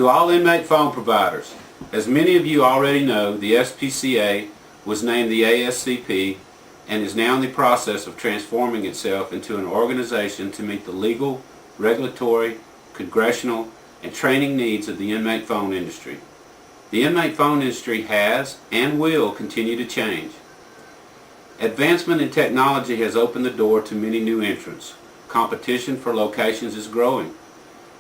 To all inmate phone providers, as many of you already know, the SPCA was named the ASCP and is now in the process of transforming itself into an organization to meet the legal, regulatory, congressional, and training needs of the inmate phone industry. The inmate phone industry has and will continue to change. Advancement in technology has opened the door to many new entrants. Competition for locations is growing.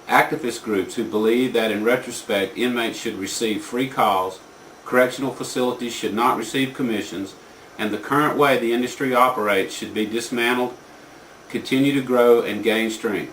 Activist groups who believe that in retrospect inmates should receive free calls, correctional facilities should not receive commissions, and the current way the industry operates should be dismantled, continue to grow and gain strength.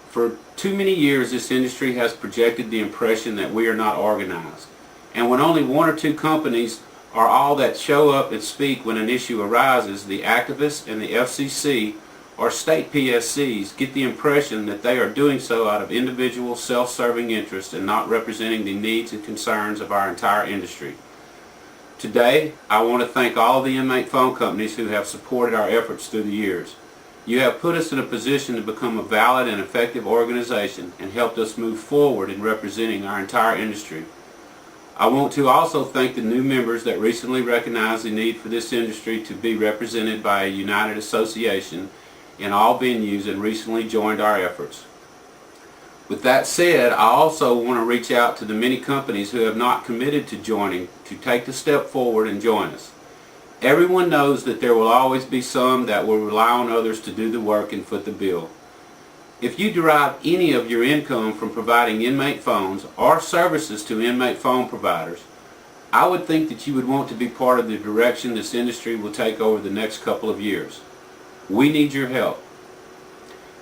For too many years this industry has projected the impression that we are not organized, and when only one or two companies are all that show up and speak when an issue arises, the activists and the FCC or state PSCs get the impression that they are doing so out of individual self-serving interest and not representing the needs and concerns of our entire industry. Today, I want to thank all of the inmate phone companies who have supported our efforts through the years. You have put us in a position to become a valid and effective organization and helped us move forward in representing our entire industry. I want to also thank the new members that recently recognized the need for this industry to be represented by a united association in all venues and recently joined our efforts. With that said, I also want to reach out to the many companies who have not committed to joining to take the step forward and join us. Everyone knows that there will always be some that will rely on others to do the work and foot the bill. If you derive any of your income from providing inmate phones or services to inmate phone providers, I would think that you would want to be part of the direction this industry will take over the next couple of years. We need your help.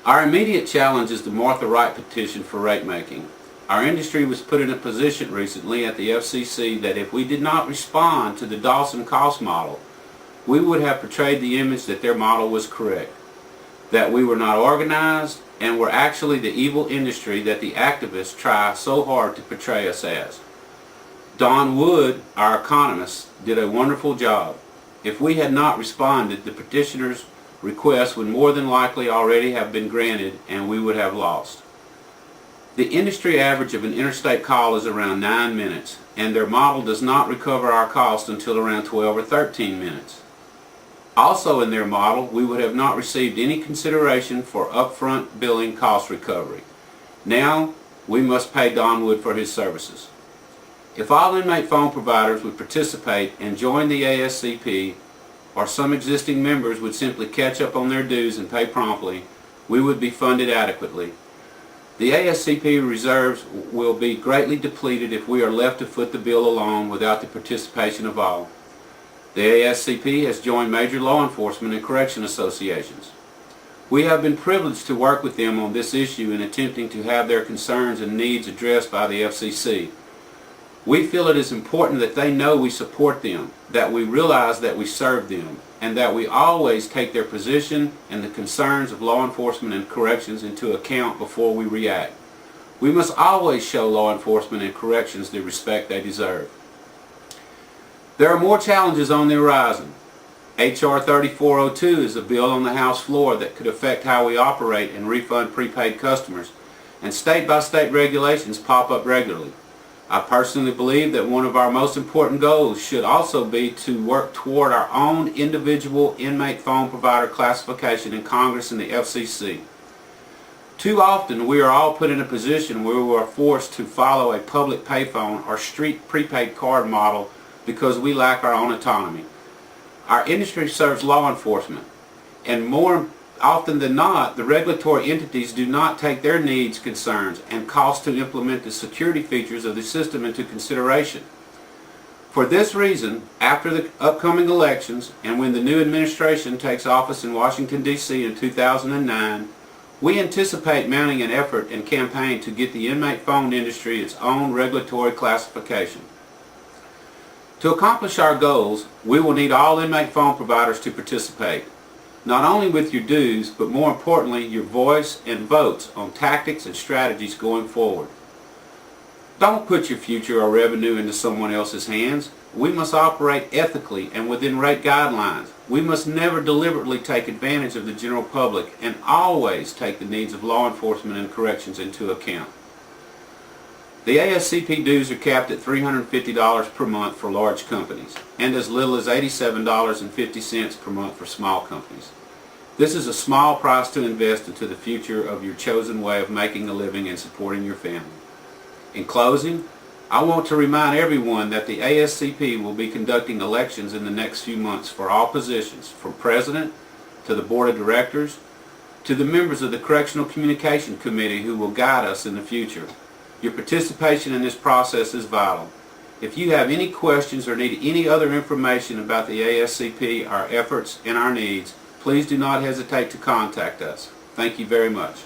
Our immediate challenge is the Martha Wright petition for rate making. Our industry was put in a position recently at the FCC that if we did not respond to the Dawson cost model, we would have portrayed the image that their model was correct, that we were not organized and were actually the evil industry that the activists try so hard to portray us as. Don Wood, our economist, did a wonderful job. If we had not responded, the petitioners' requests would more than likely already have been granted and we would have lost. The industry average of an interstate call is around 9 minutes, and their model does not recover our cost until around 12 or 13 minutes. Also in their model, we would have not received any consideration for upfront billing cost recovery. Now, we must pay Don Wood for his services. If all inmate phone providers would participate and join the ASCP, or some existing members would simply catch up on their dues and pay promptly, we would be funded adequately. The ASCP reserves will be greatly depleted if we are left to foot the bill alone without the participation of all. The ASCP has joined major law enforcement and correction associations. We have been privileged to work with them on this issue in attempting to have their concerns and needs addressed by the FCC. We feel it is important that they know we support them, that we realize that we serve them, and that we always take their position and the concerns of law enforcement and corrections into account before we react. We must always show law enforcement and corrections the respect they deserve. There are more challenges on the horizon. H.R. 3402 is a bill on the House floor that could affect how we operate and refund prepaid customers, and state-by-state regulations pop up regularly. I personally believe that one of our most important goals should also be to work toward our own individual inmate phone provider classification in Congress and the FCC. Too often we are all put in a position where we are forced to follow a public payphone or street prepaid card model because we lack our own autonomy. Our industry serves law enforcement, and more often than not, the regulatory entities do not take their needs, concerns, and costs to implement the security features of the system into consideration. For this reason, after the upcoming elections and when the new administration takes office in Washington, D.C. in 2009, we anticipate mounting an effort and campaign to get the inmate phone industry its own regulatory classification. To accomplish our goals, we will need all inmate phone providers to participate, not only with your dues, but more importantly, your voice and votes on tactics and strategies going forward. Don't put your future or revenue into someone else's hands. We must operate ethically and within rate guidelines. We must never deliberately take advantage of the general public and always take the needs of law enforcement and corrections into account. The ASCP dues are capped at $350 per month for large companies and as little as $87.50 per month for small companies. This is a small price to invest into the future of your chosen way of making a living and supporting your family. In closing, I want to remind everyone that the ASCP will be conducting elections in the next few months for all positions, from president to the board of directors to the members of the Correctional Communication Committee who will guide us in the future. Your participation in this process is vital. If you have any questions or need any other information about the ASCP, our efforts, and our needs, please do not hesitate to contact us. Thank you very much.